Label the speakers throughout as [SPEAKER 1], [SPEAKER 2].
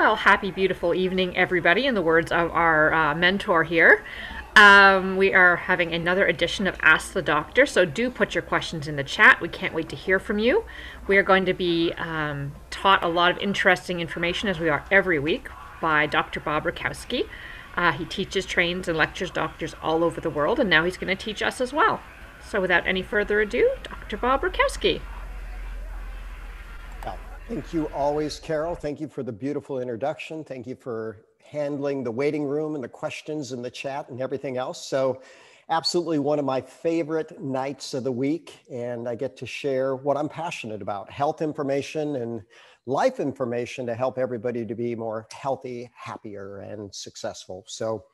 [SPEAKER 1] Well, happy, beautiful evening, everybody, in the words of our mentor here. We are having another edition of Ask the Doctor, so do put your questions in the chat. We can't wait to hear from you. We are going to be taught a lot of interesting information, as we are every week, by Dr. Bob Rakowski. He teaches, trains, and lectures doctors all over the world, and now he's going to teach us as well. So without any further ado, Dr. Bob Rakowski.
[SPEAKER 2] Thank you always, Carol. Thank you for the beautiful introduction. Thank you for handling the waiting room and the questions in the chat and everything else. So absolutely one of my favorite nights of the week. And I get to share what I'm passionate about, health information and life information to help everybody to be more healthy, happier, and successful. So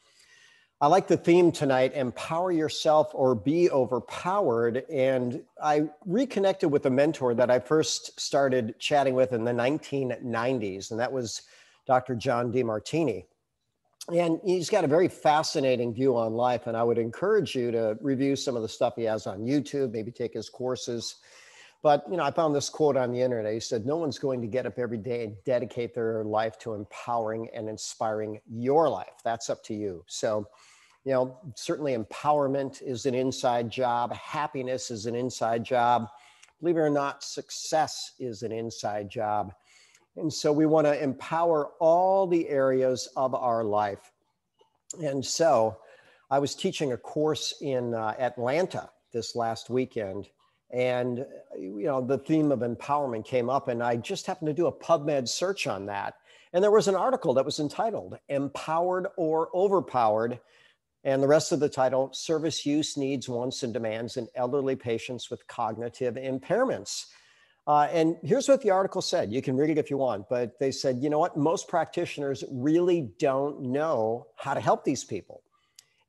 [SPEAKER 2] I like the theme tonight, empower yourself or be overpowered. And I reconnected with a mentor that I first started chatting with in the 1990s, and that was Dr. John Demartini. And he's got a very fascinating view on life, and I would encourage you to review some of the stuff he has on YouTube, maybe take his courses. But, I found this quote on the internet. He said, "No one's going to get up every day and dedicate their life to empowering and inspiring your life. That's up to you." So, certainly empowerment is an inside job. Happiness is an inside job. Believe it or not, success is an inside job. And so we want to empower all the areas of our life. And so I was teaching a course in Atlanta this last weekend. And, the theme of empowerment came up, and I just happened to do a PubMed search on that. And there was an article that was entitled "Empowered or Overpowered." And the rest of the title, "Service Use Needs, Wants, and Demands in Elderly Patients with Cognitive Impairments." And here's what the article said. You can read it if you want, but they said, you know what? Most practitioners really don't know how to help these people.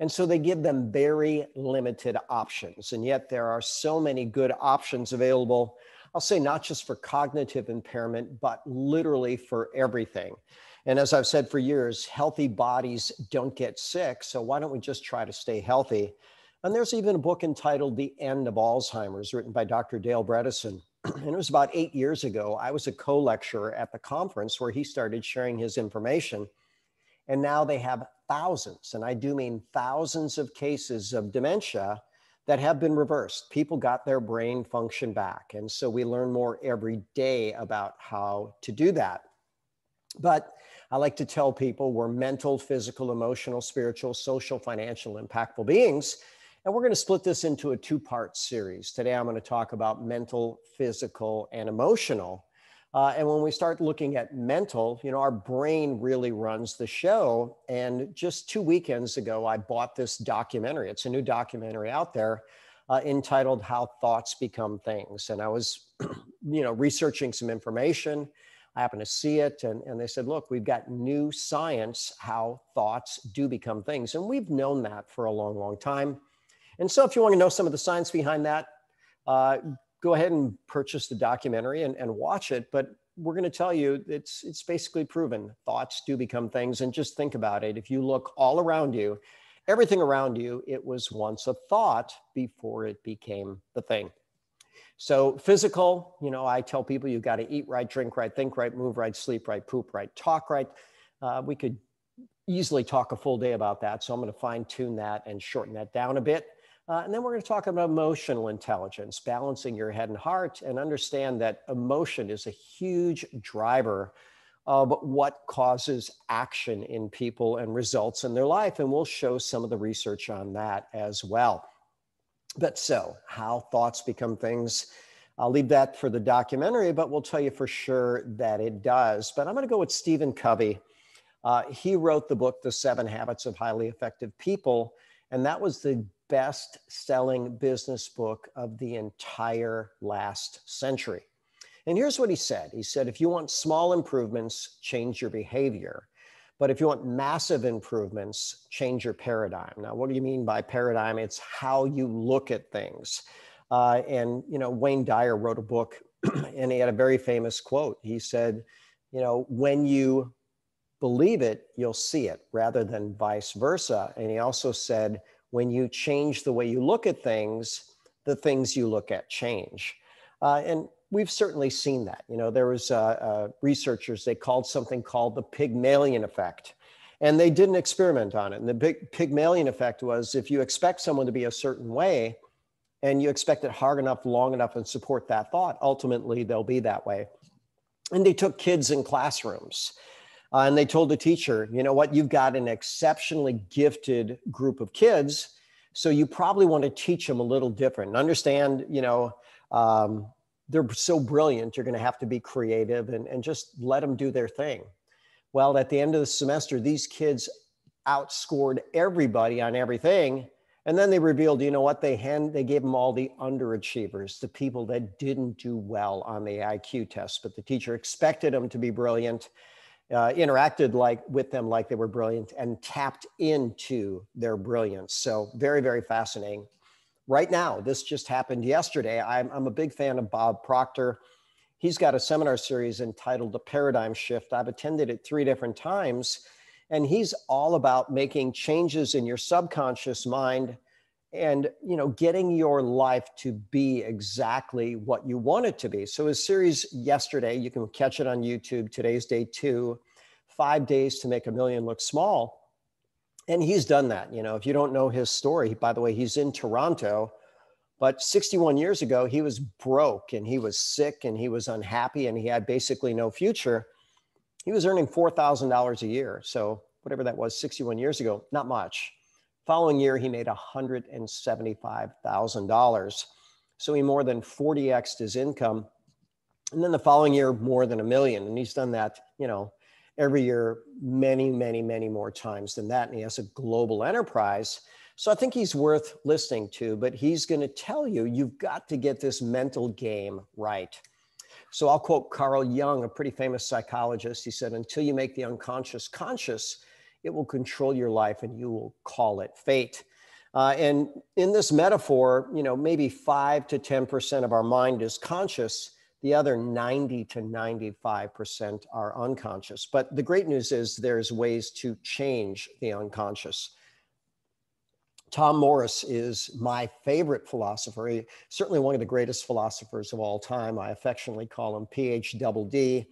[SPEAKER 2] And so they give them very limited options. And yet there are so many good options available. I'll say not just for cognitive impairment, but literally for everything. And as I've said for years, healthy bodies don't get sick. So why don't we just try to stay healthy? And there's even a book entitled "The End of Alzheimer's," written by Dr. Dale Bredesen. And it was about 8 years ago. I was a co-lecturer at the conference where he started sharing his information. And now they have thousands, and I do mean thousands, of cases of dementia that have been reversed. People got their brain function back. And so we learn more every day about how to do that. But I like to tell people we're mental, physical, emotional, spiritual, social, financial, impactful beings. And we're going to split this into a two-part series. Today, I'm going to talk about mental, physical, and emotional. And when we start looking at mental, our brain really runs the show. And just 2 weekends ago, I bought this documentary. It's a new documentary out there entitled "How Thoughts Become Things." And I was, researching some information. I happened to see it, and they said, look, we've got new science, how thoughts do become things. And we've known that for a long, long time. And so if you want to know some of the science behind that, go ahead and purchase the documentary and watch it. But we're going to tell you it's basically proven thoughts do become things. And just think about it. If you look all around you, everything around you, it was once a thought before it became the thing. So physical, I tell people you've got to eat right, drink right, think right, move right, sleep right, poop right, talk right. We could easily talk a full day about that. So I'm going to fine tune that and shorten that down a bit. And then we're going to talk about emotional intelligence, balancing your head and heart, and understand that emotion is a huge driver of what causes action in people and results in their life. And we'll show some of the research on that as well. But so, how thoughts become things, I'll leave that for the documentary, but we'll tell you for sure that it does. But I'm going to go with Stephen Covey. He wrote the book, "The 7 Habits of Highly Effective People," and that was the best-selling business book of the entire last century. And here's what he said. He said, if you want small improvements, change your behavior. But if you want massive improvements, change your paradigm. Now, what do you mean by paradigm? It's how you look at things. Wayne Dyer wrote a book and he had a very famous quote. He said, when you believe it, you'll see it rather than vice versa. And he also said, when you change the way you look at things, the things you look at change. And we've certainly seen that. You know, there was researchers, they called something called the Pygmalion effect. And they did an experiment on it. And the big Pygmalion effect was if you expect someone to be a certain way and you expect it hard enough, long enough, and support that thought, ultimately they'll be that way. And they took kids in classrooms and they told the teacher, you know what, you've got an exceptionally gifted group of kids. So you probably want to teach them a little different and understand, you know, they're so brilliant, you're going to have to be creative and just let them do their thing. Well, at the end of the semester, these kids outscored everybody on everything. And then they revealed, you know what, they gave them all the underachievers, the people that didn't do well on the IQ test, but the teacher expected them to be brilliant, interacted with them like they were brilliant, and tapped into their brilliance. So very, very fascinating. Right now, this just happened yesterday. I'm a big fan of Bob Proctor. He's got a seminar series entitled The Paradigm Shift. I've attended it 3 different times, and he's all about making changes in your subconscious mind and, you know, getting your life to be exactly what you want it to be. So his series yesterday, you can catch it on YouTube. Today's day 2, 5 days to make $1 million look small. And he's done that. You know, if you don't know his story, by the way, he's in Toronto. But 61 years ago, he was broke and he was sick and he was unhappy and he had basically no future. He was earning $4,000 a year. So whatever that was 61 years ago, not much. Following year, he made $175,000. So he more than 40x'd his income. And then the following year, more than $1 million. And he's done that, you know, every year, many, many, many more times than that. And he has a global enterprise. So I think he's worth listening to, but he's going to tell you, you've got to get this mental game right. So I'll quote Carl Jung, a pretty famous psychologist. He said, until you make the unconscious conscious, it will control your life and you will call it fate. And in this metaphor, you know, maybe 5 to 10% of our mind is conscious. The other 90 to 95% are unconscious. But the great news is there's ways to change the unconscious. Tom Morris is my favorite philosopher, certainly one of the greatest philosophers of all time. I affectionately call him PhD.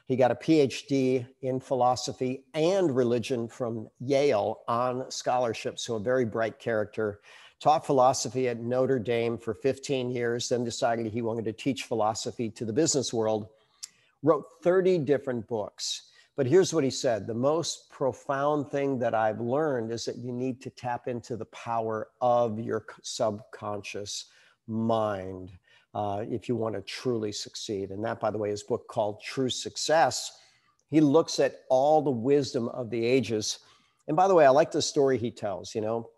[SPEAKER 2] He got a PhD in philosophy and religion from Yale on scholarship, so a very bright character. Taught philosophy at Notre Dame for 15 years, then decided he wanted to teach philosophy to the business world. Wrote 30 different books. But here's what he said. The most profound thing that I've learned is that you need to tap into the power of your subconscious mind if you want to truly succeed. And that, by the way, is a book called True Success. He looks at all the wisdom of the ages. And by the way, I like the story he tells, you know.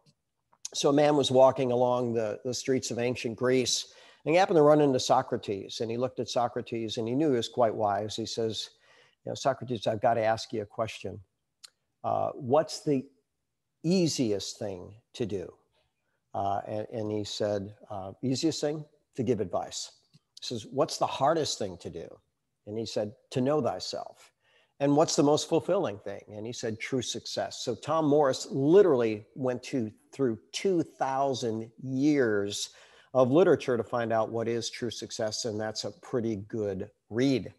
[SPEAKER 2] So a man was walking along the streets of ancient Greece, and he happened to run into Socrates. And he looked at Socrates, and he knew he was quite wise. He says, you know, Socrates, I've got to ask you a question. What's the easiest thing to do? And he said, easiest thing? To give advice. He says, what's the hardest thing to do? And he said, to know thyself. And what's the most fulfilling thing? And he said, true success. So Tom Morris literally went through 2,000 years of literature to find out what is true success. And that's a pretty good read.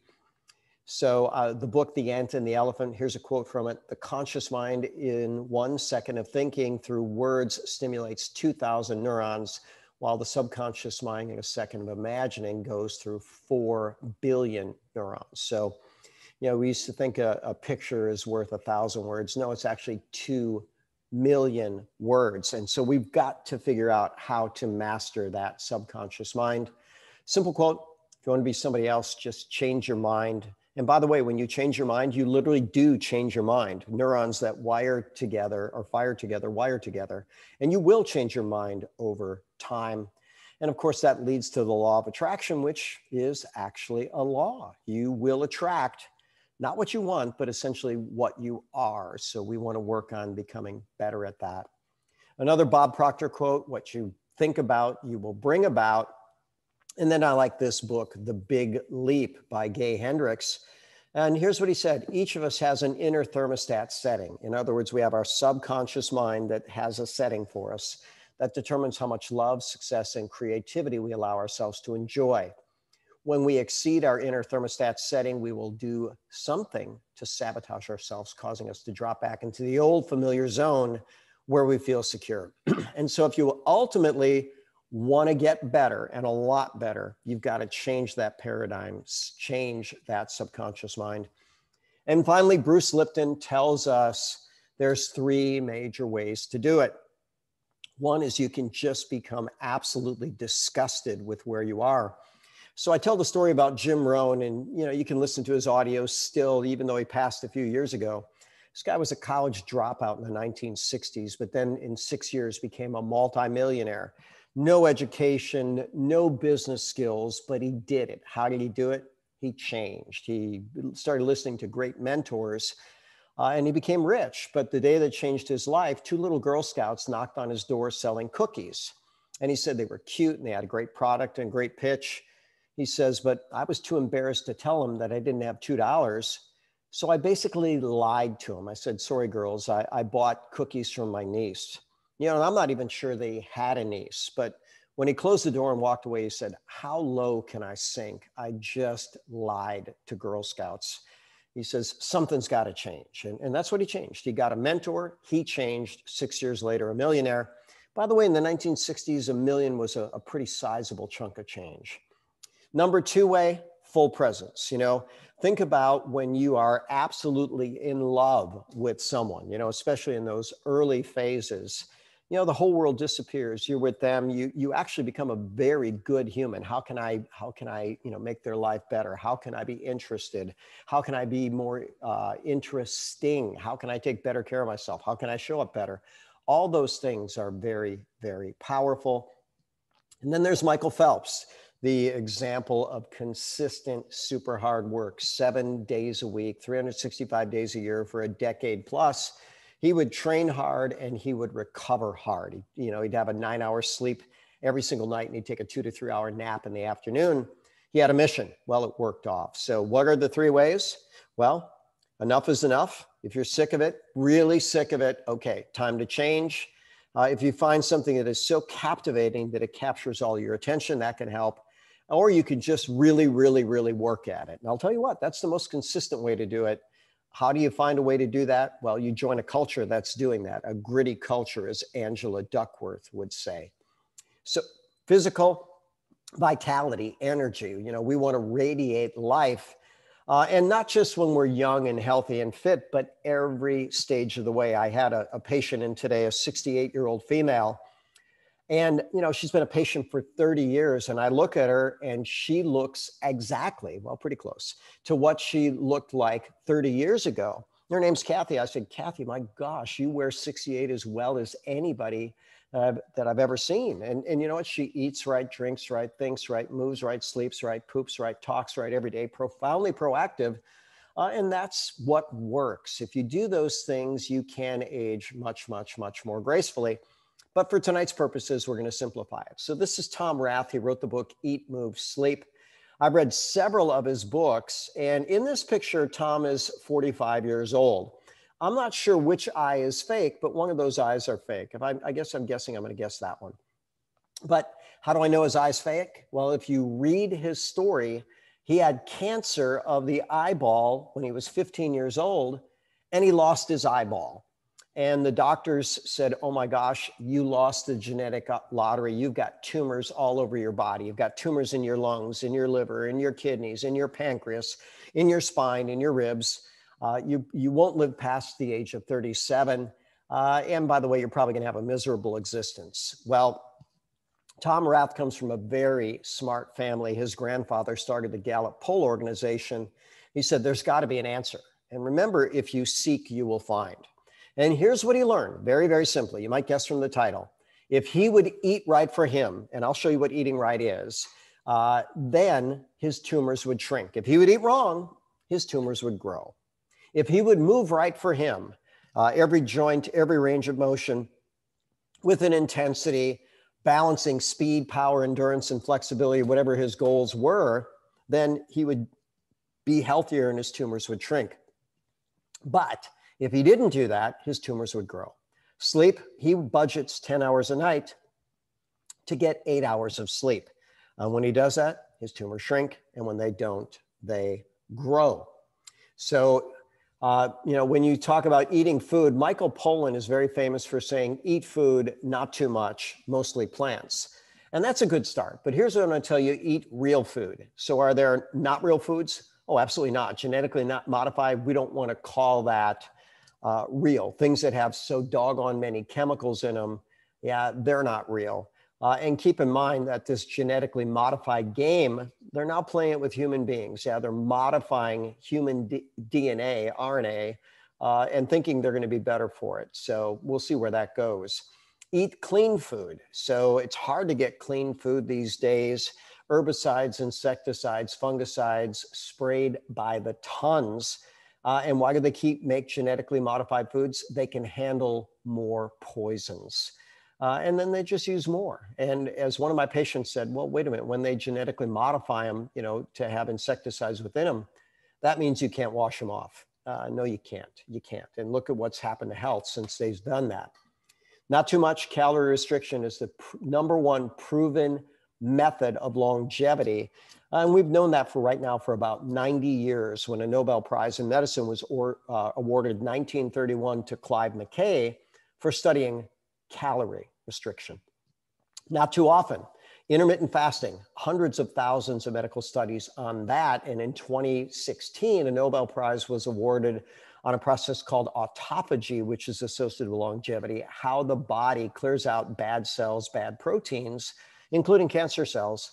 [SPEAKER 2] So the book, The Ant and the Elephant, here's a quote from it. The conscious mind in 1 second of thinking through words stimulates 2,000 neurons, while the subconscious mind in a second of imagining goes through 4 billion neurons. So, you know, we used to think a picture is worth 1,000 words. No, it's actually 2 million words. And so we've got to figure out how to master that subconscious mind. Simple quote, if you want to be somebody else, just change your mind. And by the way, when you change your mind, you literally do change your mind. Neurons that wire together or fire together, wire together, and you will change your mind over time. And of course, that leads to the law of attraction, which is actually a law. You will attract not what you want, but essentially what you are. So we want to work on becoming better at that. Another Bob Proctor quote, what you think about, you will bring about. And then I like this book, The Big Leap by Gay Hendricks. And here's what he said. Each of us has an inner thermostat setting. In other words, we have our subconscious mind that has a setting for us that determines how much love, success, and creativity we allow ourselves to enjoy. when we exceed our inner thermostat setting, we will do something to sabotage ourselves, causing us to drop back into the old familiar zone where we feel secure. And so if you ultimately want to get better and a lot better, you've got to change that paradigm, change that subconscious mind. And finally, Bruce Lipton tells us there's 3 major ways to do it. One is you can just become absolutely disgusted with where you are. So I tell the story about Jim Rohn, and you can listen to his audio still, even though he passed a few years ago. This guy was a college dropout in the 1960s, but then in 6 years became a multimillionaire. No education, no business skills, but he did it. How did he do it? He changed. He started listening to great mentors, and he became rich. But the day that changed his life, 2 little Girl Scouts knocked on his door selling cookies. And he said they were cute and they had a great product and great pitch. He says, but I was too embarrassed to tell him that I didn't have $2. So I basically lied to him. I said, sorry, girls, I bought cookies from my niece. And I'm not even sure they had a niece. But when he closed the door and walked away, he said, how low can I sink? I just lied to Girl Scouts. He says, something's got to change. And that's what he changed. He got a mentor. He changed. 6 years later, a millionaire. By the way, in the 1960s, $1 million was a pretty sizable chunk of change. Number 2 way, full presence. Think about when you are absolutely in love with someone, especially in those early phases. The whole world disappears. You're with them. You actually become a very good human. How can I make their life better? How can I be interested? How can I be more interesting? How can I take better care of myself? How can I show up better? All those things are very, very powerful. And then there's Michael Phelps, the example of consistent, super hard work, 7 days a week, 365 days a year for a decade plus. He would train hard and he would recover hard. He'd have a 9-hour sleep every single night and he'd take a 2 to 3 hour nap in the afternoon. He had a mission. Well, it worked off. So what are the 3 ways? Well, enough is enough. If you're sick of it, really sick of it, okay, time to change. If you find something that is so captivating that it captures all your attention, that can help. Or you could just really, really, really work at it. And I'll tell you what, that's the most consistent way to do it. How do you find a way to do that? Well, you join a culture that's doing that, a gritty culture, as Angela Duckworth would say. So physical vitality, energy, we want to radiate life. And not just when we're young and healthy and fit, but every stage of the way. I had a patient in today, a 68-year-old female. And, she's been a patient for 30 years. And I look at her and she looks exactly, well, pretty close to what she looked like 30 years ago. Her name's Kathy. I said, Kathy, my gosh, you wear 68 as well as anybody that I've ever seen. And you know what? She eats right, drinks right, thinks right, moves right, sleeps right, poops right, talks right every day, profoundly proactive. And that's what works. If you do those things, you can age much, much, much more gracefully. But for tonight's purposes, we're going to simplify it. So this is Tom Rath. He wrote the book, Eat, Move, Sleep. I've read several of his books. And in this picture, Tom is 45 years old. I'm not sure which eye is fake, but one of those eyes are fake. I guess I'm guessing I'm going to guess that one. But how do I know his eye's fake? Well, if you read his story, he had cancer of the eyeball when he was 15 years old, and he lost his eyeball. And the doctors said, oh my gosh, you lost the genetic lottery. You've got tumors all over your body. You've got tumors in your lungs, in your liver, in your kidneys, in your pancreas, in your spine, in your ribs. You won't live past the age of 37. And by the way, you're probably gonna have a miserable existence. Well, Tom Rath comes from a very smart family. His grandfather started the Gallup Poll organization. He said, there's gotta be an answer. And remember, if you seek, you will find. And here's what he learned, very, very simply. You might guess from the title. If he would eat right for him, and I'll show you what eating right is, then his tumors would shrink. If he would eat wrong, his tumors would grow. If he would move right for him, every joint, every range of motion with an intensity, balancing speed, power, endurance, and flexibility, whatever his goals were, then he would be healthier and his tumors would shrink. But if he didn't do that, his tumors would grow. Sleep, he budgets 10 hours a night to get 8 hours of sleep. When he does that, his tumors shrink, and when they don't, they grow. So, when you talk about eating food, Michael Pollan is very famous for saying, eat food, not too much, mostly plants. And that's a good start. But here's what I'm going to tell you, eat real food. So are there not real foods? Oh, absolutely not. Genetically not modified, we don't want to call that real. Things that have so doggone many chemicals in them, yeah, they're not real. And keep in mind that this genetically modified game, they're now playing it with human beings. Yeah, they're modifying human DNA, RNA, and thinking they're going to be better for it. So we'll see where that goes. Eat clean food. So it's hard to get clean food these days. Herbicides, insecticides, fungicides sprayed by the tons. And why do they make genetically modified foods? They can handle more poisons. And then they just use more. And as one of my patients said, well, wait a minute, when they genetically modify them, to have insecticides within them, that means you can't wash them off. No, you can't. You can't. And look at what's happened to health since they've done that. Not too much calorie restriction is the number one proven method of longevity. And we've known that right now for about 90 years, when a Nobel Prize in Medicine was awarded 1931 to Clive McKay for studying calorie restriction. Not too often. Intermittent fasting, hundreds of thousands of medical studies on that. And in 2016, a Nobel Prize was awarded on a process called autophagy, which is associated with longevity, how the body clears out bad cells, bad proteins, including cancer cells.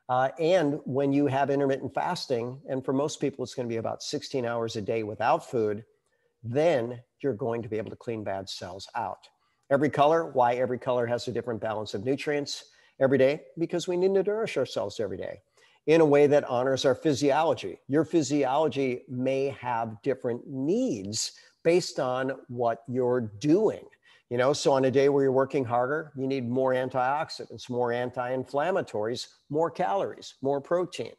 [SPEAKER 2] And when you have intermittent fasting, and for most people, it's going to be about 16 hours a day without food, then you're going to be able to clean bad cells out. Every color, why every color has a different balance of nutrients every day? Because we need to nourish ourselves every day in a way that honors our physiology. Your physiology may have different needs based on what you're doing. So on a day where you're working harder, you need more antioxidants, more anti-inflammatories, more calories, more protein.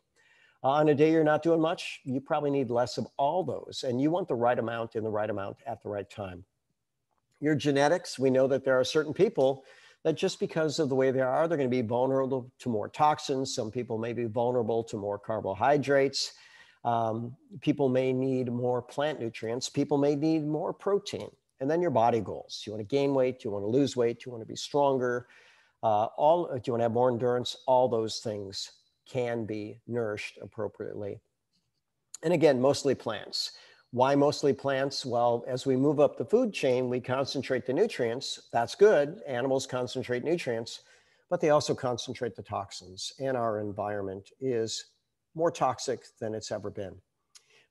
[SPEAKER 2] On a day you're not doing much, you probably need less of all those. And you want the right amount in the right amount at the right time. Your genetics, we know that there are certain people that just because of the way they are, they're going to be vulnerable to more toxins. Some people may be vulnerable to more carbohydrates. People may need more plant nutrients. People may need more protein. And then your body goals. Do you want to gain weight? Do you want to lose weight? Do you want to be stronger? Do you want to have more endurance? All those things can be nourished appropriately. And again, mostly plants. Why mostly plants? Well, as we move up the food chain, we concentrate the nutrients. That's good. Animals concentrate nutrients, but they also concentrate the toxins. And our environment is more toxic than it's ever been.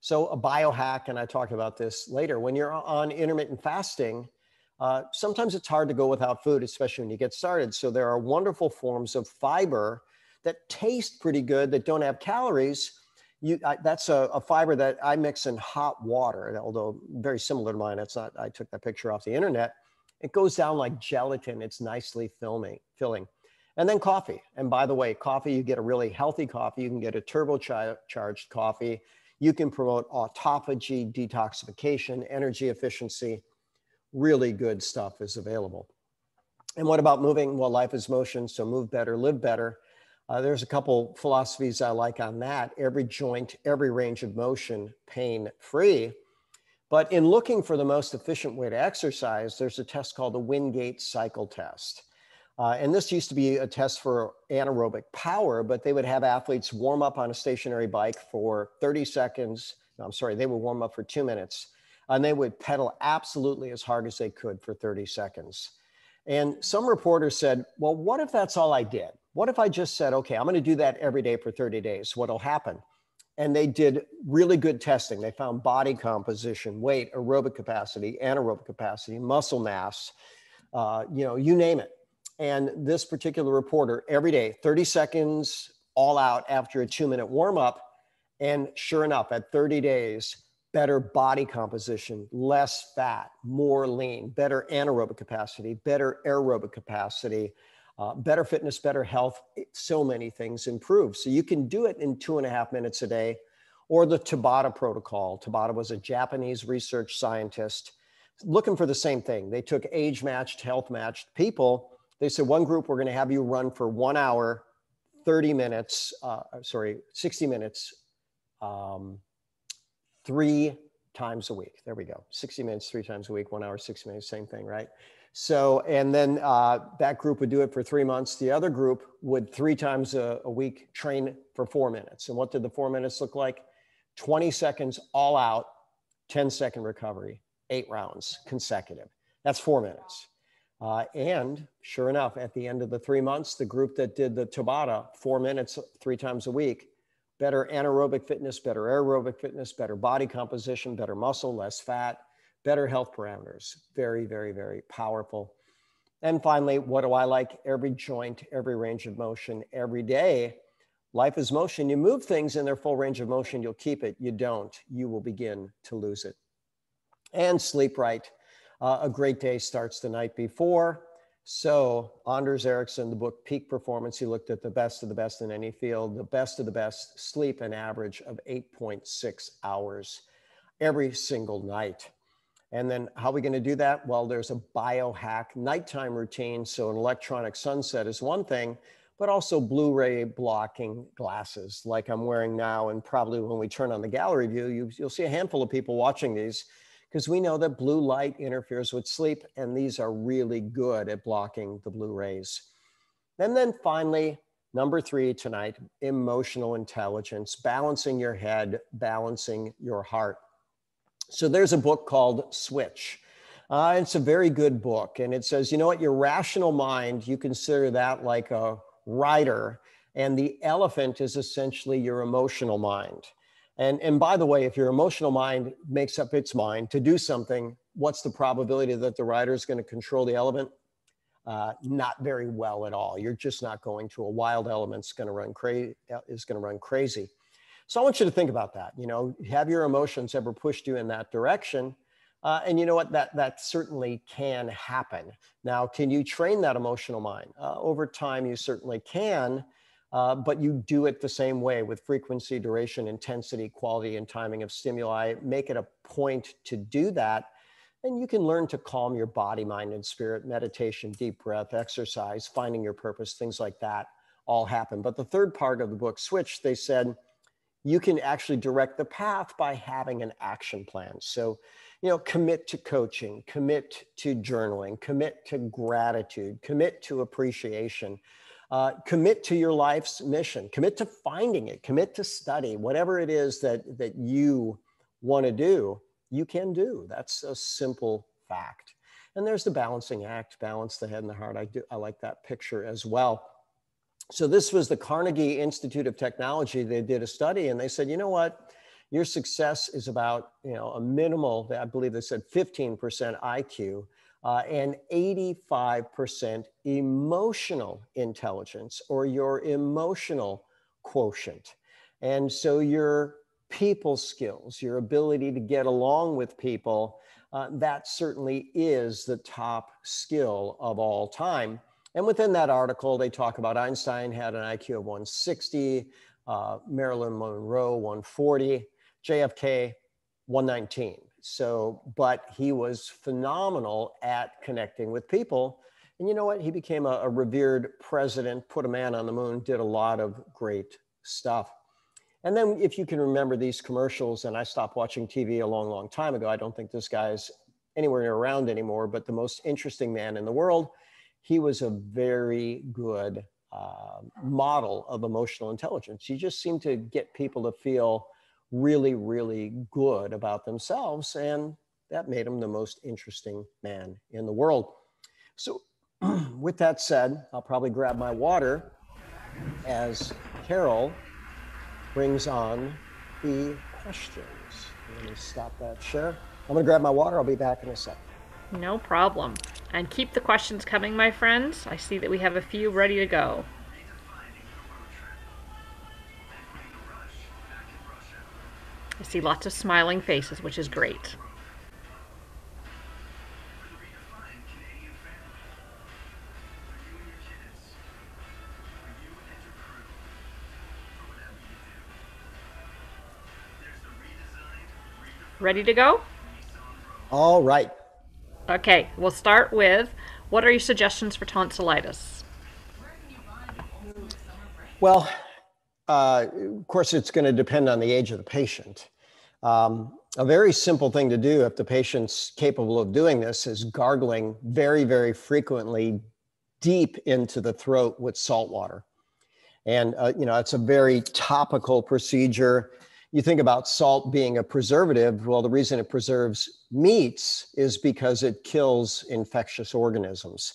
[SPEAKER 2] So a biohack, and I talk about this later, when you're on intermittent fasting, sometimes it's hard to go without food, especially when you get started. So there are wonderful forms of fiber that taste pretty good, that don't have calories. That's a fiber that I mix in hot water, although very similar to mine. I took that picture off the internet. It goes down like gelatin. It's nicely filling. And then coffee. And by the way, coffee, you get a really healthy coffee. You can get a turbocharged coffee. You can promote autophagy, detoxification, energy efficiency. Really good stuff is available. And what about moving? Well, life is motion, so move better, live better. There's a couple philosophies I like on that. Every joint, every range of motion, pain-free. But in looking for the most efficient way to exercise, there's a test called the Wingate cycle test. And this used to be a test for anaerobic power, but they would have athletes warm up on a stationary bike for 30 seconds. No, I'm sorry, they would warm up for 2 minutes, and they would pedal absolutely as hard as they could for 30 seconds. And some reporters said, well, what if that's all I did? What if I just said, okay, I'm going to do that every day for 30 days? What'll happen? And they did really good testing. They found body composition, weight, aerobic capacity, anaerobic capacity, muscle mass, you name it. And this particular reporter, every day, 30 seconds all out after a 2-minute warm up. And sure enough, at 30 days, better body composition, less fat, more lean, better anaerobic capacity, better aerobic capacity, better fitness, better health. So many things improve. So you can do it in 2.5 minutes a day. Or the TABATA protocol. TABATA was a Japanese research scientist looking for the same thing. They took age-matched, health-matched people. They said, one group, we're going to have you run for 1 hour, 30 minutes, 60 minutes, 3 times a week. There we go. 60 minutes, 3 times a week, 1 hour, 60 minutes, same thing, right? So, and then that group would do it for 3 months. The other group would 3 times a week train for 4 minutes. And what did the 4 minutes look like? 20 seconds all out, 10-second recovery, 8 rounds consecutive. That's 4 minutes. And sure enough, at the end of the 3 months, the group that did the Tabata, 4 minutes, 3 times a week, better anaerobic fitness, better aerobic fitness, better body composition, better muscle, less fat, better health parameters. Very, very, very powerful. And finally, what do I like? Every joint, every range of motion, every day. Life is motion. You move things in their full range of motion, you'll keep it. You don't, you will begin to lose it. And sleep right. A great day starts the night before. So Anders Ericsson, the book Peak Performance, he looked at the best of the best in any field. The best of the best sleep an average of 8.6 hours every single night. And then how are we going to do that? Well, there's a BioHack nighttime routine. So an electronic sunset is one thing, but also Blu-ray blocking glasses like I'm wearing now. And probably when we turn on the gallery view, you'll see a handful of people watching these, because we know that blue light interferes with sleep, and these are really good at blocking the blue rays. And then finally, number 3 tonight, emotional intelligence, balancing your head, balancing your heart. So there's a book called Switch. It's a very good book, and it says, you know what, your rational mind, you consider that like a rider, and the elephant is essentially your emotional mind. And by the way, if your emotional mind makes up its mind to do something, what's the probability that the rider is going to control the elephant? Not very well at all. You're just not going to. A wild elephant's going to run crazy. So I want you to think about that. You know, have your emotions ever pushed you in that direction? And you know what? That certainly can happen. Now, can you train that emotional mind? Over time, you certainly can. But you do it the same way with frequency, duration, intensity, quality, and timing of stimuli. Make it a point to do that. And you can learn to calm your body, mind, and spirit. Meditation, deep breath, exercise, finding your purpose, things like that all happen. But the third part of the book, Switch, they said, you can actually direct the path by having an action plan. So, you know, commit to coaching, commit to journaling, commit to gratitude, commit to appreciation. Commit to your life's mission, commit to finding it, commit to study, whatever it is that you want to do, you can do. That's a simple fact. And there's the balancing act, balance the head and the heart. I like that picture as well. So this was the Carnegie Institute of Technology. They did a study and they said, you know what? Your success is about, you know, a minimal, I believe they said 15% IQ, and 85% emotional intelligence, or your emotional quotient. And so your people skills, your ability to get along with people, that certainly is the top skill of all time. And within that article, they talk about Einstein had an IQ of 160, Marilyn Monroe 140, JFK 119. So, but he was phenomenal at connecting with people. And you know what? He became a revered president, put a man on the moon, did a lot of great stuff. And then if you can remember these commercials, and I stopped watching TV a long, long time ago. I don't think this guy's anywhere near around anymore, but the most interesting man in the world. He was a very good model of emotional intelligence. He just seemed to get people to feel really, really good about themselves. And that made him the most interesting man in the world. So with that said, I'll probably grab my water as Carol brings on the questions. Let me stop that share. I'm going to grab my water. I'll be back in a sec.
[SPEAKER 1] No problem. And keep the questions coming, my friends. I see that we have a few ready to go. I see lots of smiling faces, which is great. Ready to go?
[SPEAKER 2] All right.
[SPEAKER 1] Okay, we'll start with, what are your suggestions for tonsillitis?
[SPEAKER 2] Well, of course, it's going to depend on the age of the patient. A very simple thing to do if the patient's capable of doing this is gargling very, very frequently deep into the throat with salt water. And, it's a very topical procedure. You think about salt being a preservative. Well, the reason it preserves meats is because it kills infectious organisms.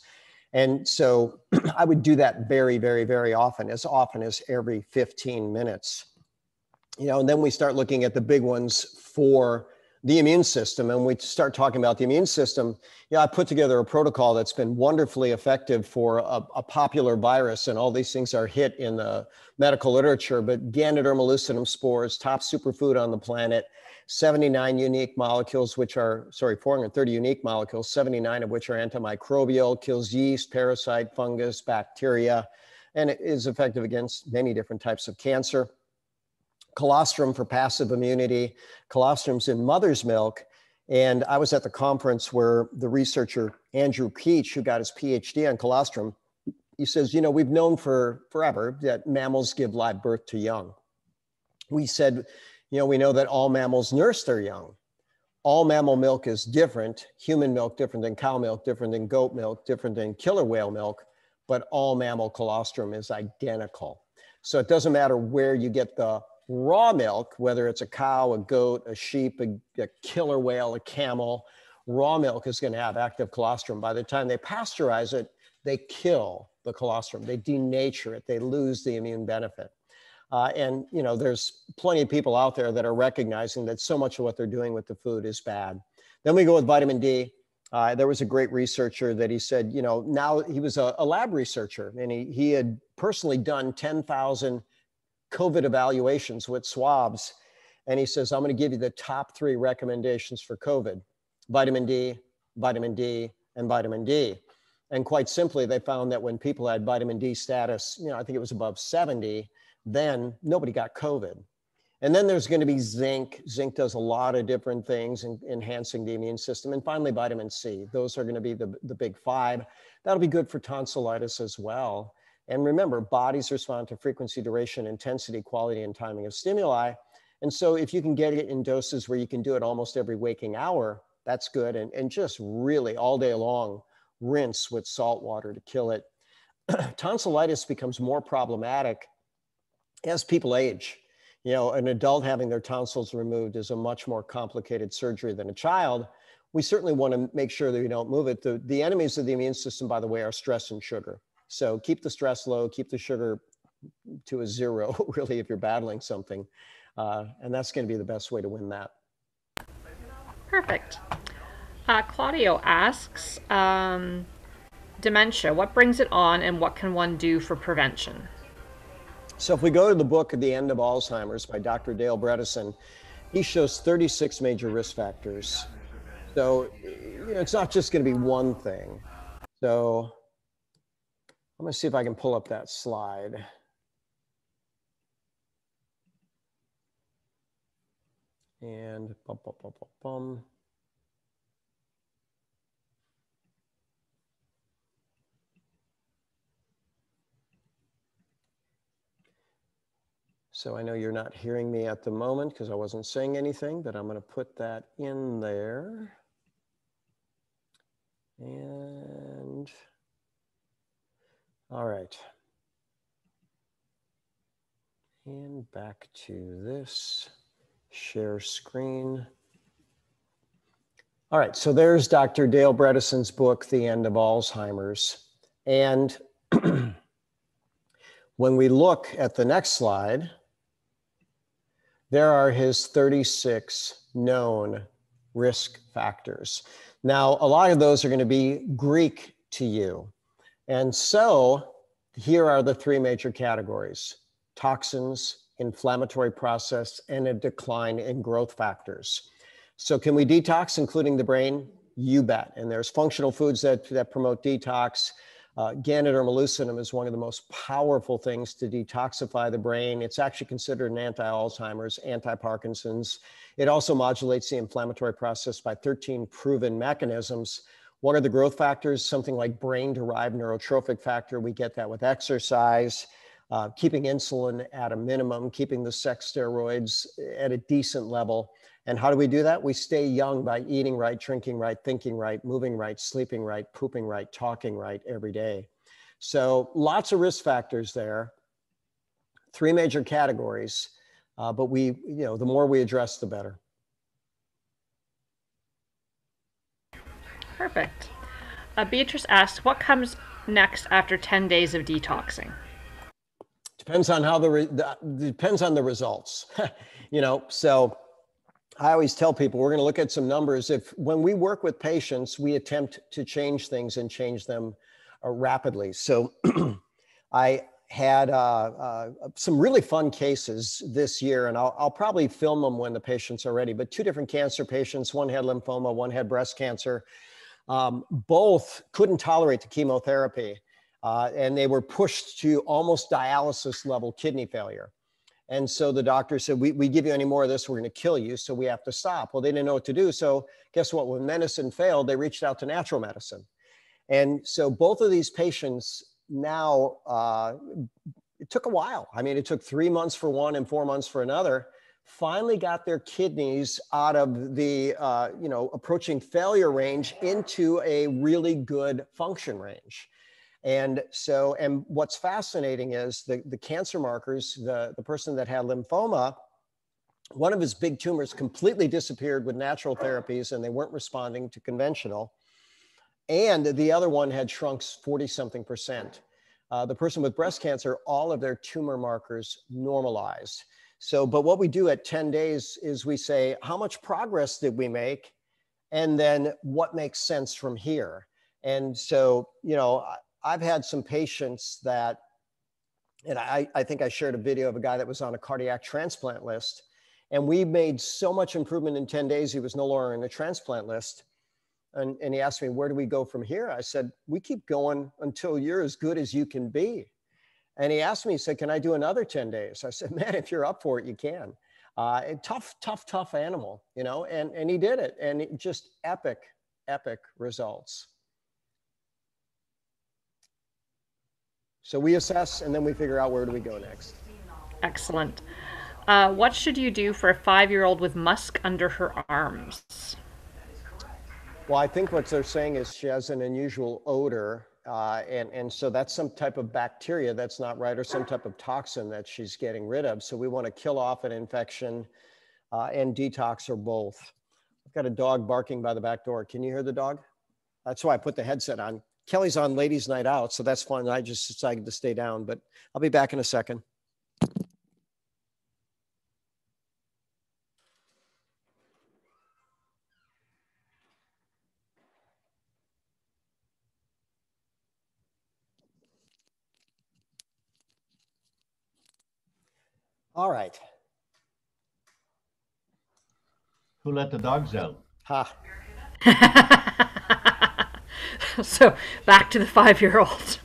[SPEAKER 2] And so I would do that very, very, very often as every 15 minutes. And then we start looking at the big ones for the immune system. And we start talking about the immune system. I put together a protocol that's been wonderfully effective for a popular virus. And all these things are hit in the medical literature, but Ganoderma lucidum spores, top superfood on the planet, 79 unique molecules, 430 unique molecules, 79 of which are antimicrobial, kills yeast, parasite, fungus, bacteria, and it is effective against many different types of cancer. Colostrum for passive immunity. Colostrum's in mother's milk. And I was at the conference where the researcher, Andrew Keach, who got his PhD on colostrum, he says, we've known for forever that mammals give live birth to young. We said, we know that all mammals nurse their young. All mammal milk is different. Human milk different than cow milk, different than goat milk, different than killer whale milk, but all mammal colostrum is identical. So it doesn't matter where you get the raw milk, whether it's a cow, a goat, a sheep, a killer whale, a camel, raw milk is going to have active colostrum. By the time they pasteurize it, they kill the colostrum. They denature it. They lose the immune benefit. And there's plenty of people out there that are recognizing that so much of what they're doing with the food is bad. Then we go with vitamin D. There was a great researcher that he said, now he was a lab researcher, and he had personally done 10,000 COVID evaluations with swabs. And he says, I'm going to give you the top 3 recommendations for COVID: vitamin D, vitamin D, and vitamin D. And quite simply, they found that when people had vitamin D status, I think it was above 70, then nobody got COVID. And then there's going to be zinc. Zinc does a lot of different things in enhancing the immune system. And finally, vitamin C. Those are going to be the big 5. That'll be good for tonsillitis as well. And remember, bodies respond to frequency, duration, intensity, quality, and timing of stimuli. And so if you can get it in doses where you can do it almost every waking hour, that's good. And just really all day long, rinse with salt water to kill it. Tonsillitis becomes more problematic as people age. An adult having their tonsils removed is a much more complicated surgery than a child. We certainly want to make sure that we don't move it. The enemies of the immune system, by the way, are stress and sugar. So keep the stress low, keep the sugar to a 0, really, if you're battling something. And that's going to be the best way to win that.
[SPEAKER 1] Perfect. Claudio asks, dementia, what brings it on and what can one do for prevention?
[SPEAKER 2] So if we go to the book at The End of Alzheimer's by Dr. Dale Bredesen, he shows 36 major risk factors. So it's not just going to be one thing. So I'm going to see if I can pull up that slide. And so I know you're not hearing me at the moment because I wasn't saying anything, but I'm going to put that in there. And all right. And back to this, share screen. All right, so there's Dr. Dale Bredesen's book, The End of Alzheimer's. And when we look at the next slide, there are his 36 known risk factors. Now, a lot of those are going to be Greek to you. And so here are the 3 major categories: toxins, inflammatory process, and a decline in growth factors. So can we detox, including the brain? You bet. And there's functional foods that promote detox. Ganoderma lucidum is one of the most powerful things to detoxify the brain. It's actually considered an anti-Alzheimer's, anti-Parkinson's. It also modulates the inflammatory process by 13 proven mechanisms. What are the growth factors? Something like brain-derived neurotrophic factor. We get that with exercise. keeping insulin at a minimum, keeping the sex steroids at a decent level. And how do we do that? We stay young by eating right, drinking right, thinking right, moving right, sleeping right, pooping right, talking right every day. So lots of risk factors there. 3 major categories, but the more we address, the better.
[SPEAKER 1] Perfect. Beatrice asks, what comes next after 10 days of detoxing?
[SPEAKER 2] Depends on how depends on the results. So I always tell people we're going to look at some numbers. When we work with patients, we attempt to change things and change them rapidly. So I had some really fun cases this year, and I'll probably film them when the patients are ready, but 2 different cancer patients. One had lymphoma, one had breast cancer. Both couldn't tolerate the chemotherapy, and they were pushed to almost dialysis level kidney failure. And so the doctor said, we give you any more of this, we're going to kill you, so we have to stop. Well, they didn't know what to do. So guess what? When medicine failed, they reached out to natural medicine. And so both of these patients now, it took a while. I mean, it took 3 months for one and 4 months for another, finally got their kidneys out of the, approaching failure range into a really good function range. And what's fascinating is the cancer markers, the person that had lymphoma, one of his big tumors completely disappeared with natural therapies and they weren't responding to conventional. And the other one had shrunk 40-something%. The person with breast cancer, all of their tumor markers normalized. But what we do at 10 days is we say, how much progress did we make? And then what makes sense from here? And so, I've had some patients that, and I think I shared a video of a guy that was on a cardiac transplant list, and we made so much improvement in 10 days, he was no longer on the transplant list. And he asked me, where do we go from here? I said, we keep going until you're as good as you can be. And he asked me, he said, can I do another 10 days? I said, man, if you're up for it, you can. Tough animal, and he did it. And just epic results. So we assess, and then we figure out where do we go next.
[SPEAKER 1] Excellent. What should you do for a 5-year-old with musk under her arms?
[SPEAKER 2] Well, I think what they're saying is she has an unusual odor, and so that's some type of bacteria that's not right, or some type of toxin that she's getting rid of. So we want to kill off an infection and detox, or both. I've got a dog barking by the back door. Can you hear the dog? That's why I put the headset on. Kelly's on ladies' night out, so that's fun. I just decided to stay down, but I'll be back in a second. All right.
[SPEAKER 3] Who let the dogs out?
[SPEAKER 2] Ha.
[SPEAKER 1] So back to the 5-year-old.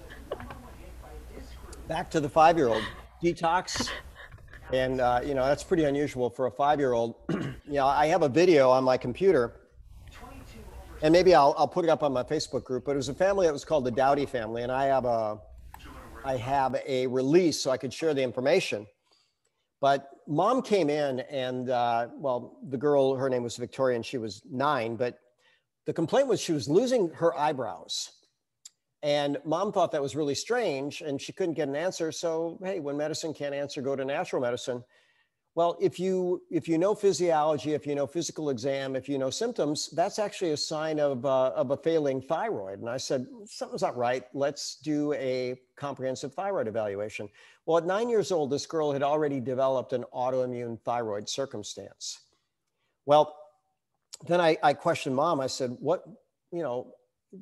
[SPEAKER 2] Back to the 5-year-old. Detox. And, that's pretty unusual for a 5-year-old. I have a video on my computer, and maybe I'll put it up on my Facebook group, but it was a family that was called the Dowdy family. And I have a release so I could share the information. But mom came in and, the girl, her name was Victoria, and she was 9, but the complaint was she was losing her eyebrows. And mom thought that was really strange, and she couldn't get an answer. So, hey, when medicine can't answer, go to natural medicine. Well, if you know physiology, if you know physical exam, if you know symptoms, that's actually a sign of a failing thyroid. And I said, something's not right. Let's do a comprehensive thyroid evaluation. Well, at 9 years old, this girl had already developed an autoimmune thyroid circumstance. Well, then I questioned mom. I said,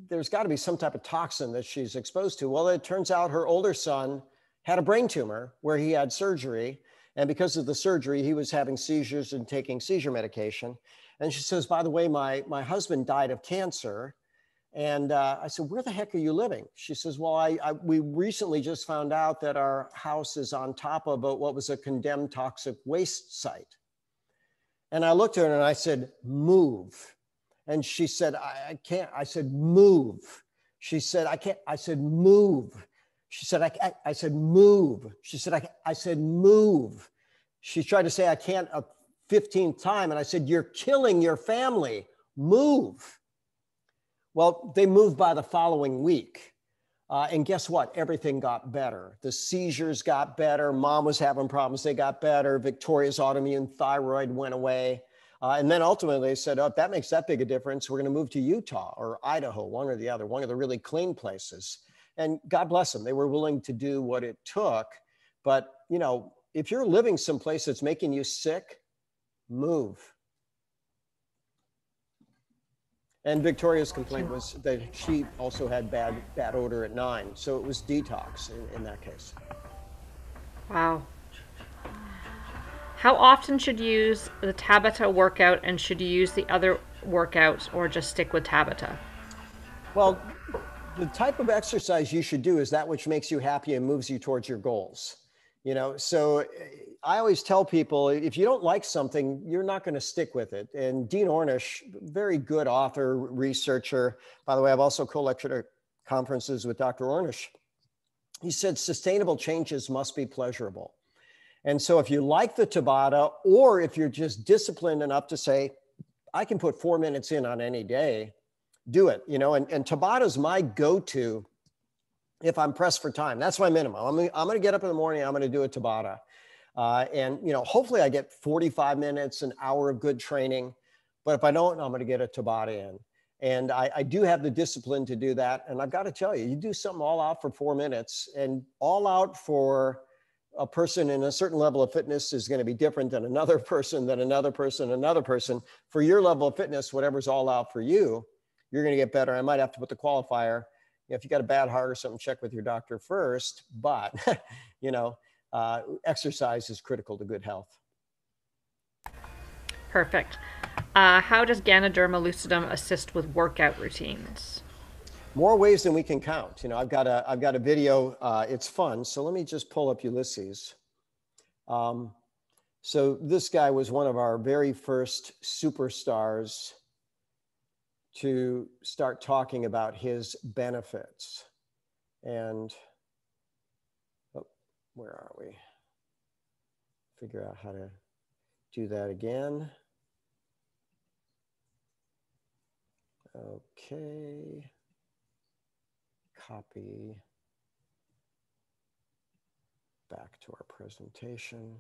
[SPEAKER 2] there's got to be some type of toxin that she's exposed to. Well, it turns out her older son had a brain tumor where he had surgery. And because of the surgery, he was having seizures and taking seizure medication. And she says, by the way, my husband died of cancer. And I said, where the heck are you living? She says, well, we recently just found out that our house is on top of what was a condemned toxic waste site. And I looked at her and I said, move. And she said, I can't. I said, move. She said, I can't. I said, move. She said, I said, move. She said, I said, move. She tried to say, I can't a 15th time. And I said, you're killing your family. Move. Well, they moved by the following week. And guess what? Everything got better. The seizures got better. Mom was having problems. They got better. Victoria's autoimmune thyroid went away. And then ultimately they said, oh, if that makes that big a difference, we're going to move to Utah or Idaho, one or the other, one of the really clean places. And God bless them. They were willing to do what it took. But, you know, if you're living someplace that's making you sick, move. And Victoria's complaint was that she also had bad odor at 9. So it was detox in that case.
[SPEAKER 1] Wow. How often should you use the TABATA workout, and should you use the other workouts or just stick with TABATA?
[SPEAKER 2] Well, the type of exercise you should do is that which makes you happy and moves you towards your goals. You know, so I always tell people, if you don't like something, you're not going to stick with it. And Dean Ornish, very good author, researcher. By the way, I've also co-lectured at conferences with Dr. Ornish. He said, sustainable changes must be pleasurable. And so if you like the Tabata, or if you're just disciplined enough to say, I can put 4 minutes in on any day, do it, you know, and Tabata is my go-to if I'm pressed for time. That's my minimum. I'm going to get up in the morning, I'm going to do a Tabata. And, you know, hopefully I get 45 minutes, an hour of good training. But if I don't, I'm going to get a Tabata in. And I do have the discipline to do that. And I've got to tell you, you do something all out for 4 minutes, and all out for a person in a certain level of fitness is going to be different than another person, another person. For your level of fitness, whatever's all out for you, you're going to get better. I might have to put the qualifier, you know, if you got a bad heart or something, check with your doctor first. But, you know, exercise is critical to good health.
[SPEAKER 1] Perfect. How does Ganoderma lucidum assist with workout routines?
[SPEAKER 2] More ways than we can count. You know, I've got a video. It's fun. So let me just pull up Ulysses. So this guy was one of our very first superstars to start talking about his benefits. And oh, where are we? Figure out how to do that again. Okay. Copy. Back to our presentation.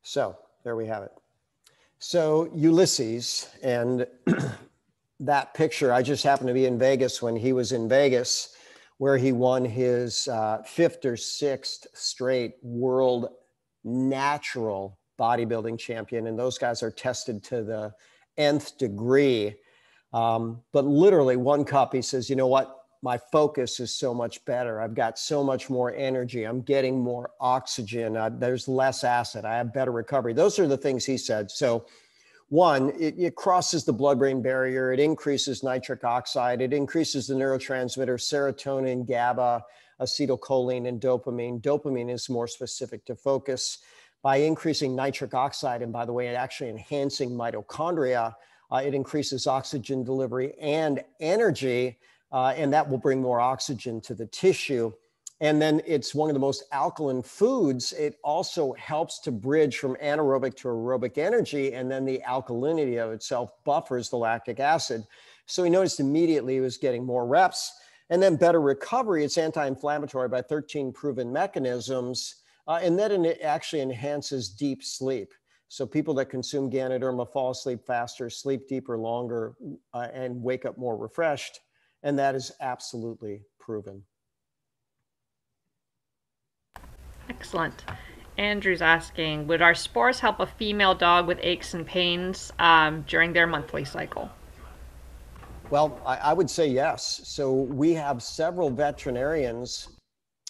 [SPEAKER 2] So there we have it. So Ulysses, and that picture, I just happened to be in Vegas when he was in Vegas, where he won his 5th or 6th straight world natural bodybuilding champion. And those guys are tested to the nth degree. But literally one cup, he says, you know what? My focus is so much better. I've got so much more energy. I'm getting more oxygen. There's less acid. I have better recovery. Those are the things he said. So one, it crosses the blood-brain barrier. It increases nitric oxide. It increases the neurotransmitters, serotonin, GABA, acetylcholine, and dopamine. Dopamine is more specific to focus. By increasing nitric oxide, and by the way, actually enhancing mitochondria, it increases oxygen delivery and energy, and that will bring more oxygen to the tissue. And then it's one of the most alkaline foods. It also helps to bridge from anaerobic to aerobic energy, and then the alkalinity of itself buffers the lactic acid. So he noticed immediately he was getting more reps, and then better recovery. It's anti-inflammatory by 13 proven mechanisms, and then it actually enhances deep sleep. So people that consume Ganoderma fall asleep faster, sleep deeper, longer, and wake up more refreshed. And that is absolutely proven.
[SPEAKER 1] Excellent. Andrew's asking, would our spores help a female dog with aches and pains during their monthly cycle?
[SPEAKER 2] Well, I would say yes. So we have several veterinarians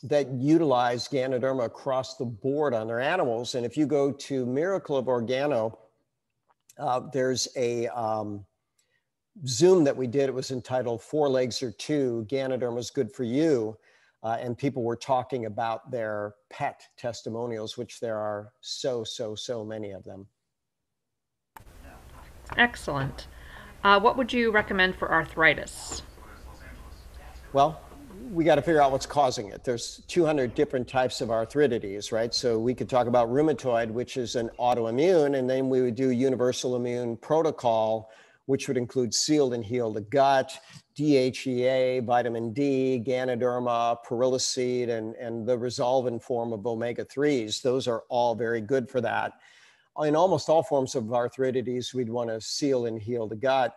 [SPEAKER 2] that utilize Ganoderma across the board on their animals. And if you go to Miracle of Organo, there's a Zoom that we did. It was entitled 4 Legs or 2, Ganoderma is Good for You. and people were talking about their pet testimonials, which there are so many of them.
[SPEAKER 1] Excellent. What would you recommend for arthritis?
[SPEAKER 2] Well, we got to figure out what's causing it. There's 200 different types of arthritides, right? So we could talk about rheumatoid, which is an autoimmune, and then we would do universal immune protocol, which would include sealed and heal the gut, DHEA, vitamin D, Ganoderma, Perilicid, and the resolvin form of omega-3s. Those are all very good for that. In almost all forms of arthritides, we'd want to seal and heal the gut.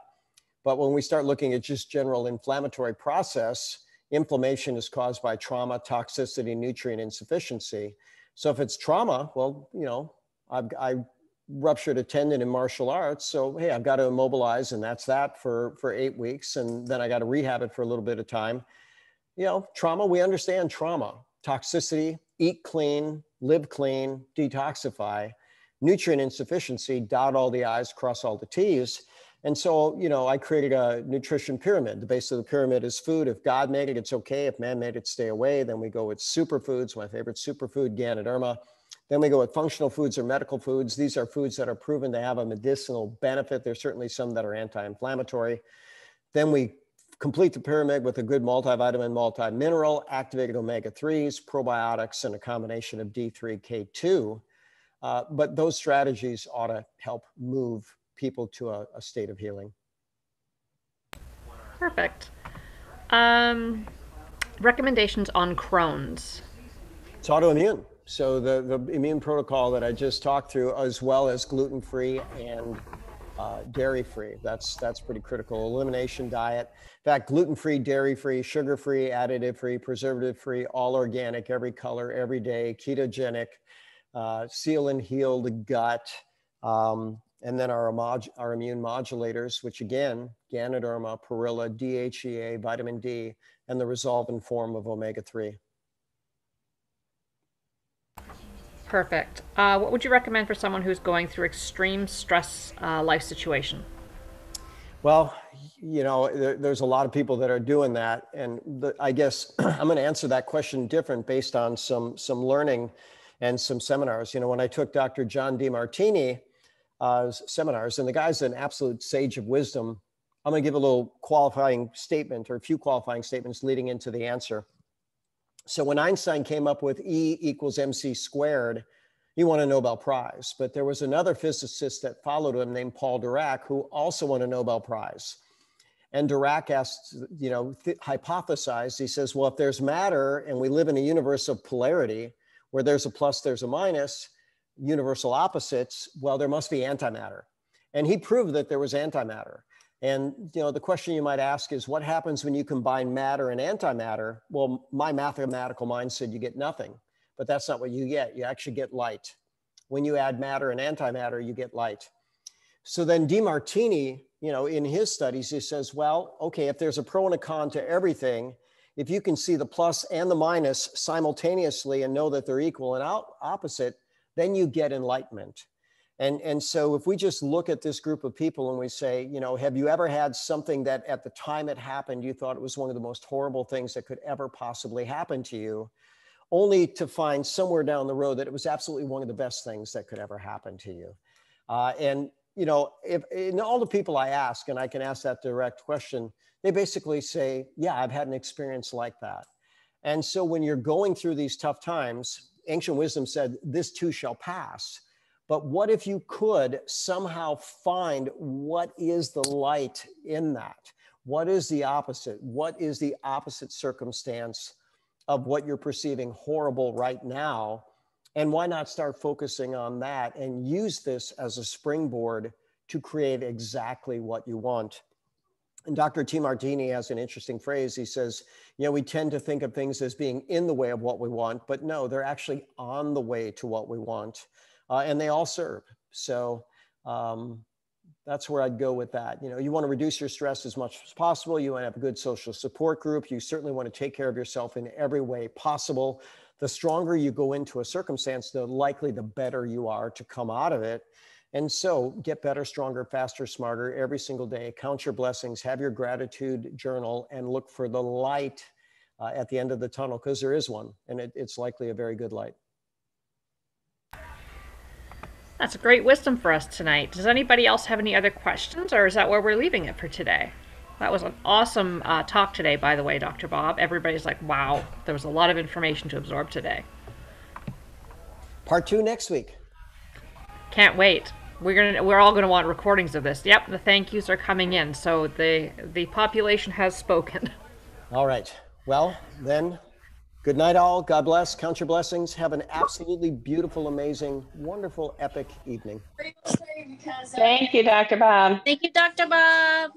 [SPEAKER 2] But when we start looking at just general inflammatory process, inflammation is caused by trauma, toxicity, nutrient insufficiency. So if it's trauma, well, you know, I ruptured a tendon in martial arts. So, hey, I've got to immobilize, and that's that for 8 weeks. And then I got to rehab it for a little bit of time. You know, trauma, we understand trauma. Toxicity, eat clean, live clean, detoxify. Nutrient insufficiency, dot all the I's, cross all the T's. And so, you know, I created a nutrition pyramid. The base of the pyramid is food. If God made it, it's okay. If man made it, stay away. Then we go with superfoods. My favorite superfood, Ganoderma. Then we go with functional foods or medical foods. These are foods that are proven to have a medicinal benefit. There's certainly some that are anti-inflammatory. Then we complete the pyramid with a good multivitamin, multi-mineral, activated omega-3s, probiotics, and a combination of D3, K2. But those strategies ought to help move people to a state of healing.
[SPEAKER 1] Perfect. Recommendations on Crohn's.
[SPEAKER 2] It's autoimmune. So the immune protocol that I just talked through, as well as gluten-free and dairy-free, that's pretty critical. Elimination diet. In fact, gluten-free, dairy-free, sugar-free, additive-free, preservative-free, all organic, every color, every day, ketogenic, seal and heal the gut. And then our immune modulators, which again, Ganoderma, Perilla, DHEA, vitamin D, and the resolvin form of omega-3.
[SPEAKER 1] Perfect. What would you recommend for someone who's going through extreme stress life situation?
[SPEAKER 2] Well, you know, there's a lot of people that are doing that. And I guess I'm going to answer that question different based on some learning and some seminars. You know, when I took Dr. John DeMartini seminars, and the guy's an absolute sage of wisdom, I'm going to give a little qualifying statement or a few qualifying statements leading into the answer. So when Einstein came up with E equals MC squared, he won a Nobel Prize. But there was another physicist that followed him named Paul Dirac, who also won a Nobel Prize. And Dirac asked, you know, hypothesized, he says, well, if there's matter and we live in a universe of polarity, where there's a plus, there's a minus, universal opposites, well, there must be antimatter. And he proved that there was antimatter. And, you know, the question you might ask is, what happens when you combine matter and antimatter? Well, my mathematical mind said you get nothing, but that's not what you get. You actually get light. When you add matter and antimatter, you get light. So then DeMartini, you know, in his studies, he says, well, okay, if there's a pro and a con to everything, if you can see the plus and the minus simultaneously and know that they're equal and opposite, then you get enlightenment. And so if we just look at this group of people and we say, you know, have you ever had something that at the time it happened, you thought it was one of the most horrible things that could ever possibly happen to you, only to find somewhere down the road that it was absolutely one of the best things that could ever happen to you. And, you know, if in all the people I ask, and I can ask that direct question, they basically say, yeah, I've had an experience like that. And so when you're going through these tough times, ancient wisdom said, this too shall pass. But what if you could somehow find what is the light in that? What is the opposite? What is the opposite circumstance of what you're perceiving horrible right now? And why not start focusing on that and use this as a springboard to create exactly what you want? And Dr. DeMartini has an interesting phrase. He says, you know, we tend to think of things as being in the way of what we want, but no, they're actually on the way to what we want. And they all serve. So that's where I'd go with that. You know, you want to reduce your stress as much as possible. You want to have a good social support group. You certainly want to take care of yourself in every way possible. The stronger you go into a circumstance, the likely the better you are to come out of it. And so get better, stronger, faster, smarter every single day. Count your blessings, have your gratitude journal, and look for the light at the end of the tunnel, because there is one, and it's likely a very good light.
[SPEAKER 1] That's great wisdom for us tonight. Does anybody else have any other questions, or is that where we're leaving it for today? That was an awesome talk today, by the way, Dr. Bob. Everybody's like, wow, there was a lot of information to absorb today.
[SPEAKER 2] Part 2 next week.
[SPEAKER 1] Can't wait. We're all gonna want recordings of this. Yep, the thank yous are coming in, so the population has spoken.
[SPEAKER 2] All right. Well, then, good night, all. God bless. Count your blessings. Have an absolutely beautiful, amazing, wonderful, epic evening.
[SPEAKER 4] Thank you, Dr. Bob.
[SPEAKER 5] Thank you, Dr. Bob.